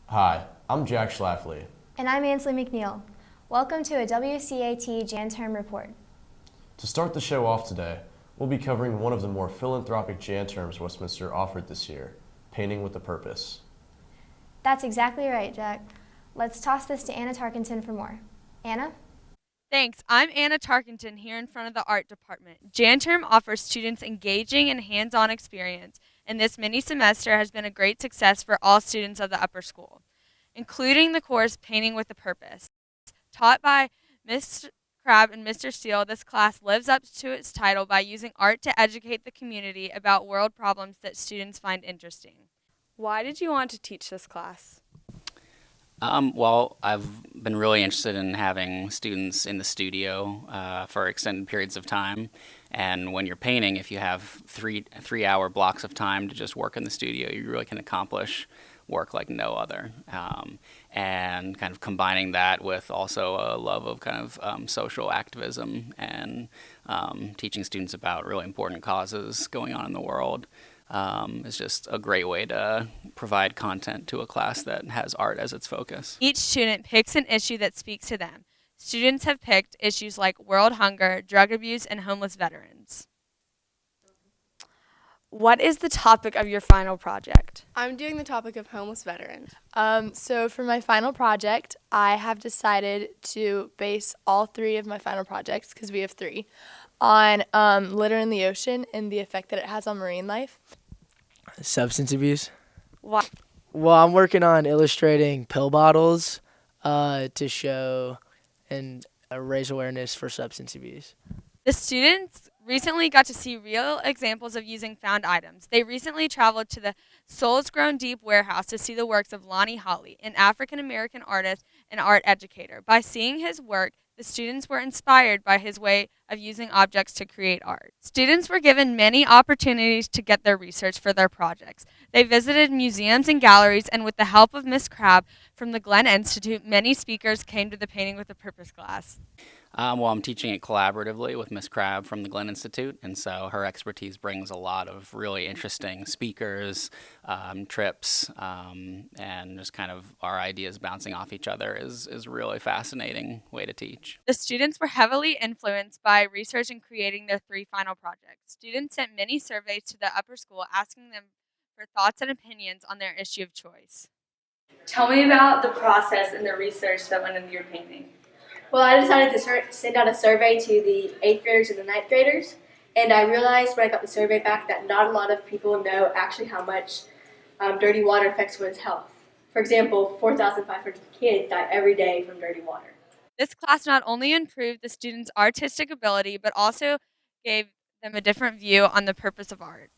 Hi, I'm Jack Schlafly. And I'm Ansley McNeil. Welcome to a WCAT JanTerm report. To start the show off today, we'll be covering one of the more philanthropic JanTerms Westminster offered this year, Painting with a Purpose. That's exactly right, Jack. Let's toss this to Anna Tarkenton for more. Anna? Thanks. I'm Anna Tarkenton here in front of the art department. JanTerm offers students engaging and hands-on experience, and this mini semester has been a great success for all students of the upper school, including the course Painting with a Purpose. Taught by Ms. Crabb and Mr. Steele, this class lives up to its title by using art to educate the community about world problems that students find interesting. Why did you want to teach this class? Well, I've been really interested in having students in the studio for extended periods of time. And when you're painting, if you have three-hour blocks of time to just work in the studio, you really can accomplish work like no other. And kind of combining that with also a love of kind of social activism and teaching students about really important causes going on in the world. Is just a great way to provide content to a class that has art as its focus. Each student picks an issue that speaks to them. Students have picked issues like world hunger, drug abuse, and homeless veterans. What is the topic of your final project? I'm doing the topic of homeless veterans. So for my final project, I have decided to base all three of my final projects, because we have three, on litter in the ocean and the effect that it has on marine life. Substance abuse. Why? Well, I'm working on illustrating pill bottles to show and raise awareness for substance abuse. The students recently got to see real examples of using found items. They recently traveled to the Souls Grown Deep warehouse to see the works of Lonnie Holly, an African-American artist and art educator. By seeing his work, the students were inspired by his way of using objects to create art. Students were given many opportunities to get their research for their projects. They visited museums and galleries, and with the help of Miss Crabb from the Glenn Institute, many speakers came to the Painting with a Purpose class. Well, I'm teaching it collaboratively with Miss Crabb from the Glenn Institute, and so her expertise brings a lot of really interesting speakers, trips, and just kind of our ideas bouncing off each other is a really fascinating way to teach. The students were heavily influenced by research in creating their three final projects. Students sent many surveys to the upper school asking them for thoughts and opinions on their issue of choice. Tell me about the process and the research that went into your painting. Well, I decided to send out a survey to the 8th graders and the 9th graders, and I realized when I got the survey back that not a lot of people know actually how much dirty water affects one's health. For example, 4,500 kids die every day from dirty water. This class not only improved the students' artistic ability, but also gave them a different view on the purpose of art.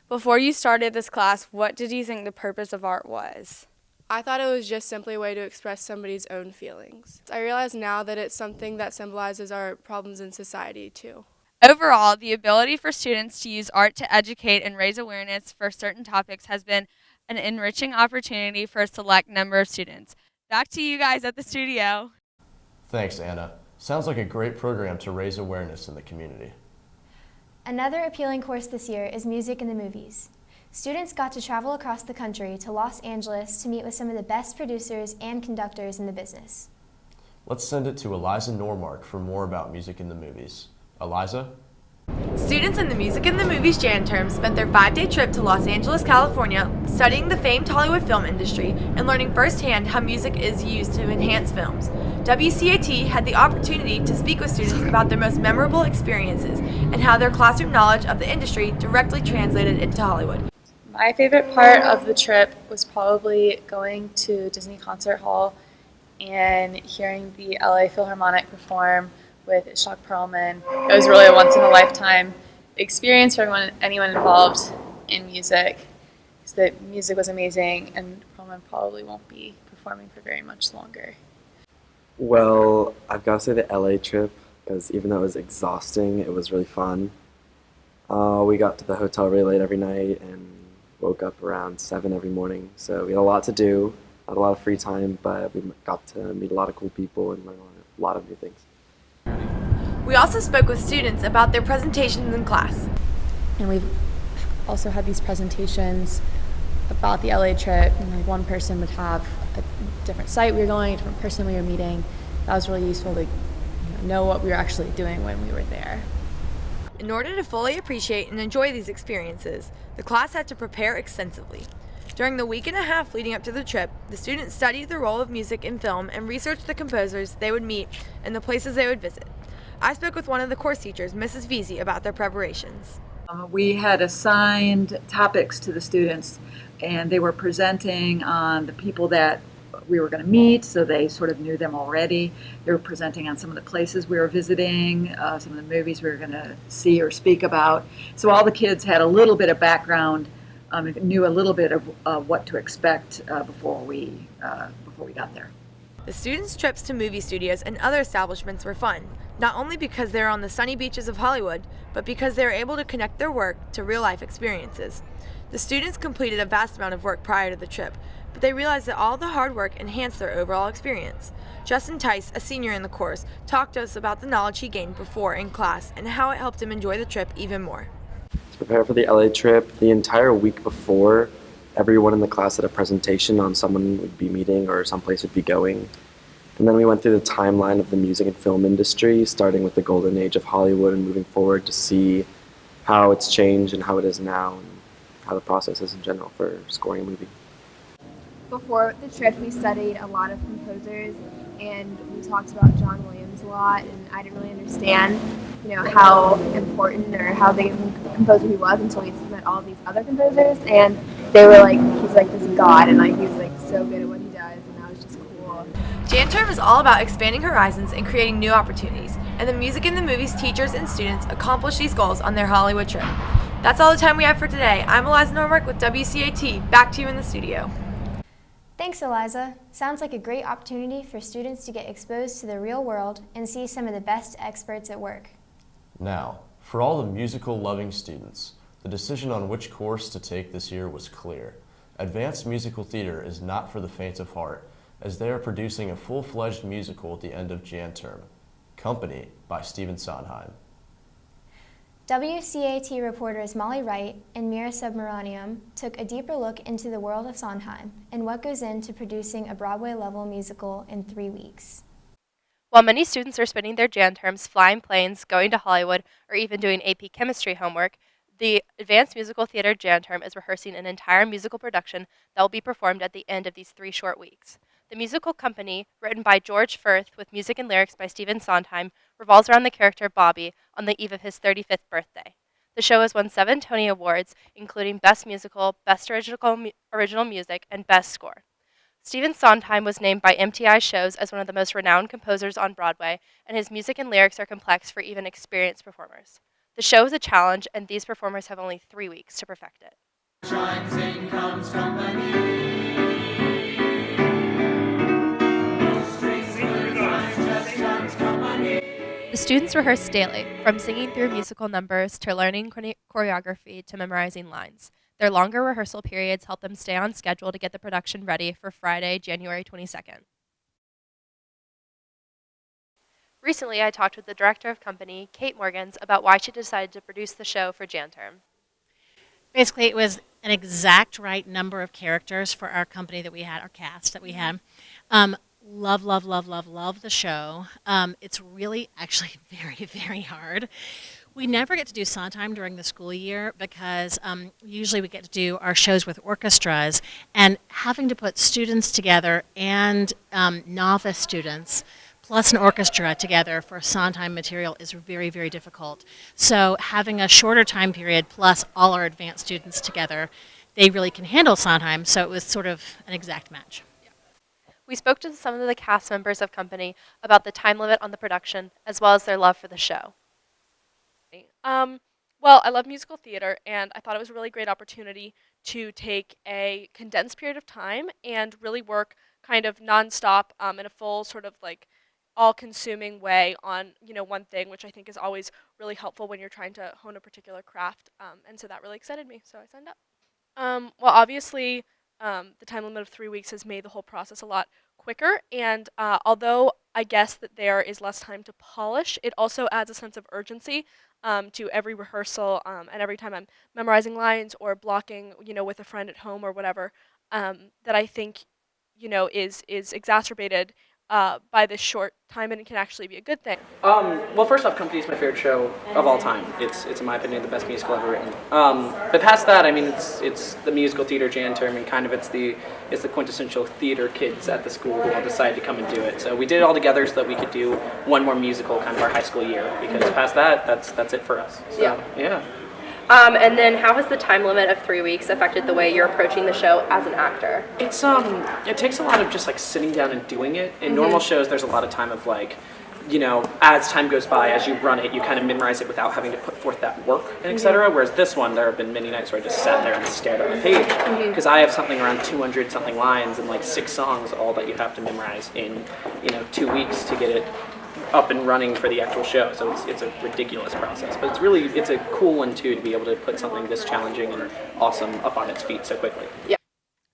Before you started this class, what did you think the purpose of art was? I thought it was just simply a way to express somebody's own feelings. I realize now that it's something that symbolizes our problems in society too. Overall, the ability for students to use art to educate and raise awareness for certain topics has been an enriching opportunity for a select number of students. Back to you guys at the studio. Thanks, Anna. Sounds like a great program to raise awareness in the community. Another appealing course this year is music in the movies. Students got to travel across the country to Los Angeles to meet with some of the best producers and conductors in the business. Let's send it to Eliza Normark for more about music in the movies. Eliza? Students in the Music in the Movies JanTerm spent their 5-day trip to Los Angeles, California, studying the famed Hollywood film industry and learning firsthand how music is used to enhance films. WCAT had the opportunity to speak with students about their most memorable experiences and how their classroom knowledge of the industry directly translated into Hollywood. My favorite part of the trip was probably going to Disney Concert Hall and hearing the LA Philharmonic perform with Ishaq Perlman. It was really a once-in-a-lifetime experience for anyone involved in music, because the music was amazing and Perlman probably won't be performing for very much longer. Well, I've got to say the LA trip, because even though it was exhausting, it was really fun. We got to the hotel really late every night and woke up around 7 every morning, so we had a lot to do, had a lot of free time, but we got to meet a lot of cool people and learn a lot of new things. We also spoke with students about their presentations in class. And we've also had these presentations about the LA trip, and like one person would have a different site we were going, a different person we were meeting. That was really useful to know what we were actually doing when we were there. In order to fully appreciate and enjoy these experiences, the class had to prepare extensively. During the week and a half leading up to the trip, the students studied the role of music in film and researched the composers they would meet and the places they would visit. I spoke with one of the course teachers, Mrs. Veazey, about their preparations. We had assigned topics to the students, and they were presenting on the people that we were going to meet, so they sort of knew them already. They were presenting on some of the places we were visiting, some of the movies we were going to see or speak about. So all the kids had a little bit of background, knew a little bit of what to expect before we got there. The students' trips to movie studios and other establishments were fun, not only because they were on the sunny beaches of Hollywood, but because they were able to connect their work to real-life experiences. The students completed a vast amount of work prior to the trip, but they realized that all the hard work enhanced their overall experience. Justin Tice, a senior in the course, talked to us about the knowledge he gained before in class and how it helped him enjoy the trip even more. To prepare for the LA trip, the entire week before, everyone in the class had a presentation on someone would be meeting or someplace would be going. And then we went through the timeline of the music and film industry, starting with the golden age of Hollywood and moving forward to see how it's changed and how it is now and how the process is in general for scoring a movie. Before the trip, we studied a lot of composers, and we talked about John Williams a lot, and I didn't really understand, how important or how big of a composer he was until we met all these other composers, and they were like, he's like this god, and he was like so good at what he does, and that was just cool. JanTerm is all about expanding horizons and creating new opportunities, and the music and the movies teachers and students accomplish these goals on their Hollywood trip. That's all the time we have for today. I'm Eliza Normark with WCAT. Back to you in the studio. Thanks, Eliza. Sounds like a great opportunity for students to get exposed to the real world and see some of the best experts at work. Now, for all the musical-loving students, the decision on which course to take this year was clear. Advanced Musical Theater is not for the faint of heart, as they are producing a full-fledged musical at the end of JanTerm, Company by Stephen Sondheim. WCAT reporters Molly Wright and Mira Submaranium took a deeper look into the world of Sondheim and what goes into producing a Broadway-level musical in 3 weeks. While many students are spending their JanTerms flying planes, going to Hollywood, or even doing AP chemistry homework, the Advanced Musical Theater JanTerm is rehearsing an entire musical production that will be performed at the end of these 3 short weeks. The musical Company, written by George Firth with music and lyrics by Stephen Sondheim, revolves around the character Bobby on the eve of his 35th birthday. The show has won 7 Tony Awards, including Best Musical, Best Original Music, and Best Score. Stephen Sondheim was named by MTI Shows as one of the most renowned composers on Broadway, and his music and lyrics are complex for even experienced performers. The show is a challenge, and these performers have only 3 weeks to perfect it. Shines in comes company. The students rehearse daily, from singing through musical numbers to learning choreography to memorizing lines. Their longer rehearsal periods help them stay on schedule to get the production ready for Friday, January 22nd. Recently, I talked with the director of Company, Kate Morgens, about why she decided to produce the show for JanTerm. Basically, it was an exact right number of characters for our company that we had, our cast that we had. Love the show. It's really actually very, very hard. We never get to do Sondheim during the school year because usually we get to do our shows with orchestras, and having to put students together and novice students plus an orchestra together for Sondheim material is very, very difficult. So having a shorter time period plus all our advanced students together, they really can handle Sondheim, so it was sort of an exact match. We spoke to some of the cast members of Company about the time limit on the production, as well as their love for the show. Well, I love musical theater, and I thought it was a really great opportunity to take a condensed period of time and really work kind of nonstop in a full sort of like all-consuming way on one thing, which I think is always really helpful when you're trying to hone a particular craft. And so that really excited me, so I signed up. Well, obviously, the time limit of 3 weeks has made the whole process a lot quicker, and although I guess that there is less time to polish. It also adds a sense of urgency to every rehearsal and every time I'm memorizing lines or blocking, with a friend at home or whatever, that I think, is exacerbated by this short time, and it can actually be a good thing. Well, first off, Company is my favorite show of all time. It's in my opinion the best musical ever written. But past that, I mean, it's the musical theater JanTerm, and kind of it's the quintessential theater kids at the school who all decided to come and do it. So we did it all together so that we could do one more musical kind of our high school year. Because past that, that's it for us. So, yeah. And then how has the time limit of 3 weeks affected the way you're approaching the show as an actor? It's it takes a lot of just like sitting down and doing it. In normal shows, there's a lot of time of like, as time goes by, as you run it, you kind of memorize it without having to put forth that work and etc. Whereas this one, there have been many nights where I just sat there and stared at the page because I have something around 200 something lines and like 6 songs, all that you have to memorize in 2 weeks to get it up and running for the actual show. So it's a ridiculous process, but it's a cool one too to be able to put something this challenging and awesome up on its feet so quickly. Yeah.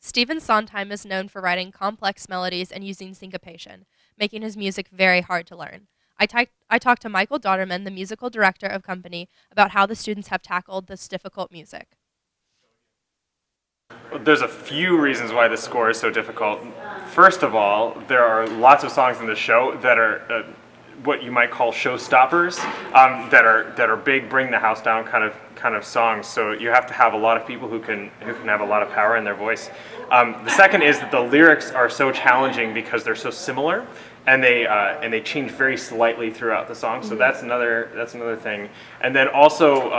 Stephen Sondheim is known for writing complex melodies and using syncopation, making his music very hard to learn. I talked to Michael Dauterman, the musical director of Company, about how the students have tackled this difficult music. There's a few reasons why the score is so difficult. First of all, there are lots of songs in the show that are what you might call showstoppers, that are big, bring the house down kind of songs. So you have to have a lot of people who can have a lot of power in their voice. The second is that the lyrics are so challenging because they're so similar, and they change very slightly throughout the song. So that's another thing. And then also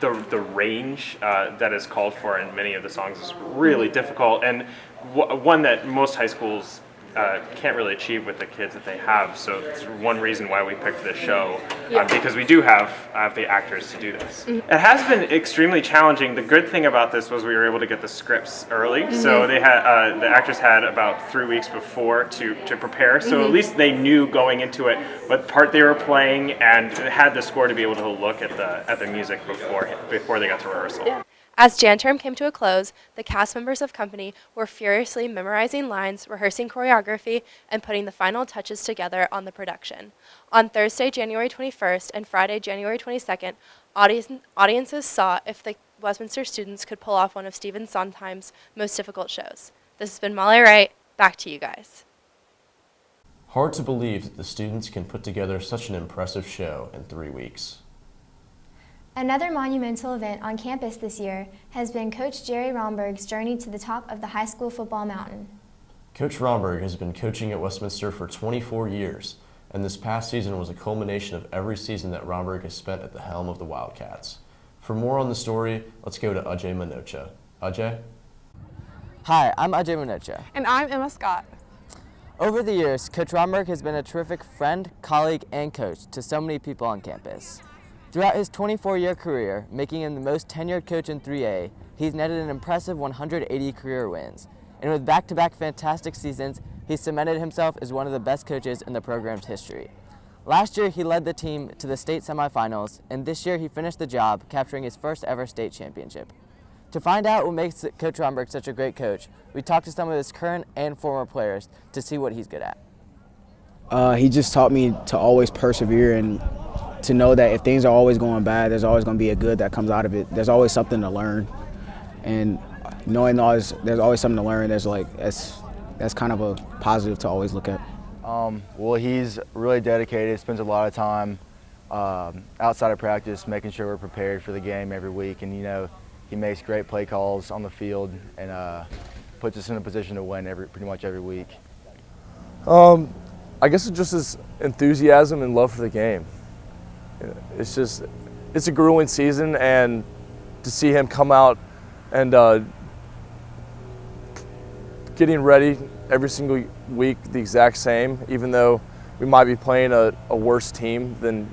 the range that is called for in many of the songs is really difficult, and one that most high schools can't really achieve with the kids that they have. So it's one reason why we picked this show, because we do have the actors to do this. It has been extremely challenging. The good thing about this was we were able to get the scripts early, so they had the actors had about 3 weeks before to prepare. So at least they knew going into it what part they were playing and had the score to be able to look at the music before they got to rehearsal. Yeah. As JanTerm came to a close, the cast members of Company were furiously memorizing lines, rehearsing choreography, and putting the final touches together on the production. On Thursday, January 21st and Friday, January 22nd, audiences saw if the Westminster students could pull off one of Stephen Sondheim's most difficult shows. This has been Molly Wright. Back to you guys. Hard to believe that the students can put together such an impressive show in 3 weeks. Another monumental event on campus this year has been Coach Jerry Romberg's journey to the top of the high school football mountain. Coach Romberg has been coaching at Westminster for 24 years, and this past season was a culmination of every season that Romberg has spent at the helm of the Wildcats. For more on the story, let's go to Ajay Manocha. Ajay? Hi, I'm Ajay Manocha. And I'm Emma Scott. Over the years, Coach Romberg has been a terrific friend, colleague, and coach to so many people on campus. Throughout his 24-year career, making him the most tenured coach in 3A, he's netted an impressive 180 career wins. And with back-to-back fantastic seasons, he's cemented himself as one of the best coaches in the program's history. Last year, he led the team to the state semifinals, and this year he finished the job, capturing his first ever state championship. To find out what makes Coach Romberg such a great coach, we talked to some of his current and former players to see what he's good at. He just taught me to always persevere and to know that if things are always going bad, there's always going to be a good that comes out of it. There's always something to learn, and knowing there's always something to learn, that's kind of a positive to always look at. Well, he's really dedicated, spends a lot of time outside of practice making sure we're prepared for the game every week, and he makes great play calls on the field and puts us in a position to win pretty much every week. I guess it's just his enthusiasm and love for the game. It's a grueling season, and to see him come out and getting ready every single week the exact same, even though we might be playing a worse team than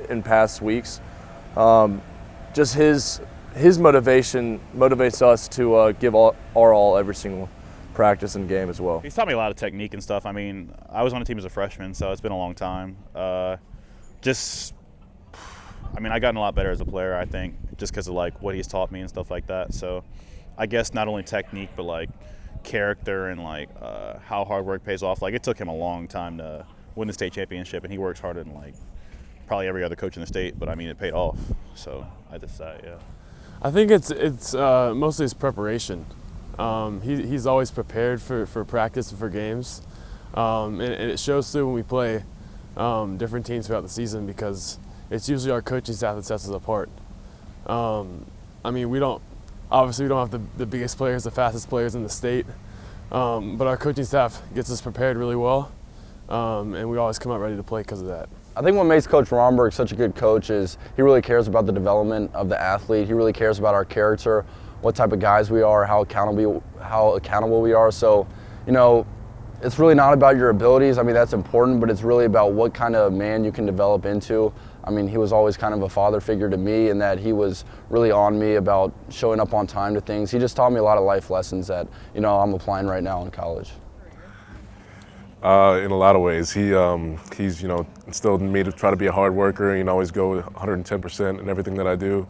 in past weeks. Just his motivation motivates us to give our all every single practice and game as well. He's taught me a lot of technique and stuff. I mean, I was on the team as a freshman, so it's been a long time. I gotten a lot better as a player, I think, just because of what he's taught me and stuff like that. So I guess not only technique, but character and how hard work pays off. It took him a long time to win the state championship, and he works harder than like probably every other coach in the state. But I mean, it paid off. So I just yeah. I think it's mostly his preparation. He's always prepared for practice and for games, and it shows through when we play different teams throughout the season, because it's usually our coaching staff that sets us apart. I mean, we don't have the biggest players, the fastest players in the state, but our coaching staff gets us prepared really well, and we always come out ready to play because of that. I think what makes Coach Romberg such a good coach is he really cares about the development of the athlete. He really cares about our character, what type of guys we are, how accountable we are. So, you know, it's really not about your abilities. I mean, that's important, but it's really about what kind of man you can develop into. I mean, he was always kind of a father figure to me, in that he was really on me about showing up on time to things. He just taught me a lot of life lessons that, you know, I'm applying right now in college. In a lot of ways, he's you know, instilled in me to try to be a hard worker and always go 110% in everything that I do.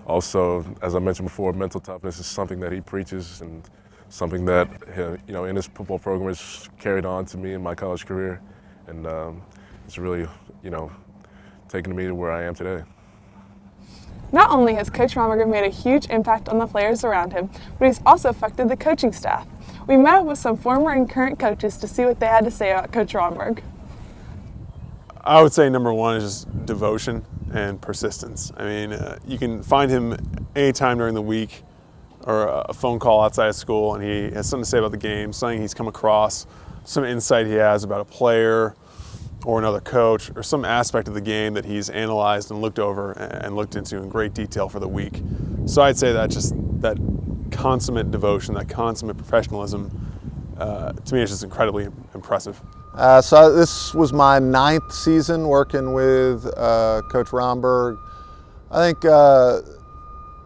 Also, as I mentioned before, mental toughness is something that he preaches, and something that, you know, in his football program has carried on to me in my college career, and it's really, you know, taken me to where I am today. Not only has Coach Romberg made a huge impact on the players around him, but he's also affected the coaching staff. We met up with some former and current coaches to see what they had to say about Coach Romberg. I would say number one is just devotion and persistence. I mean, you can find him anytime during the week or a phone call outside of school, and he has something to say about the game, something he's come across, some insight he has about a player or another coach, or some aspect of the game that he's analyzed and looked over and looked into in great detail for the week. So I'd say that just that consummate devotion, that consummate professionalism, to me is just incredibly impressive. So this was my 9th season working with Coach Romberg. I think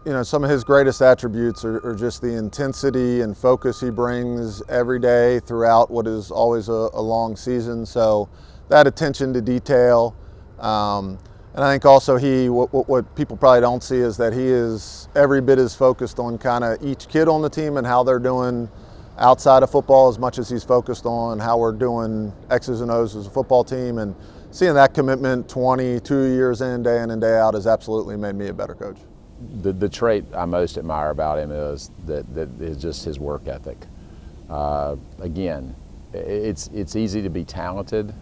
you know, some of his greatest attributes are just the intensity and focus he brings every day throughout what is always a long season. So that attention to detail. And I think also what people probably don't see is that he is every bit as focused on kind of each kid on the team and how they're doing outside of football, as much as he's focused on how we're doing X's and O's as a football team. And seeing that commitment 22 years in and day out has absolutely made me a better coach. The trait I most admire about him is that is just his work ethic. Again, it's easy to be talented.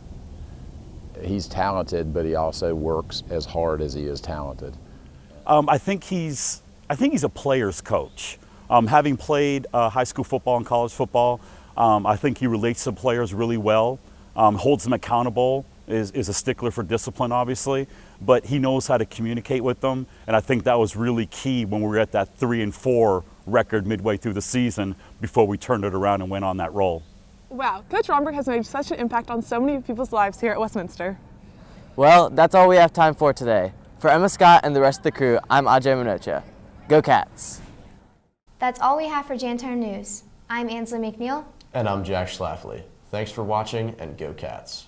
He's talented, but he also works as hard as he is talented. I think he's a player's coach. Having played high school football and college football, I think he relates to players really well, holds them accountable, is a stickler for discipline, obviously, but he knows how to communicate with them, and I think that was really key when we were at that 3-4 record midway through the season before we turned it around and went on that roll. Wow, Coach Romberg has made such an impact on so many people's lives here at Westminster. Well, that's all we have time for today. For Emma Scott and the rest of the crew, I'm Ajay Minocha. Go Cats! That's all we have for JanTerm News. I'm Ansley McNeil. And I'm Jack Schlafly. Thanks for watching, and go Cats.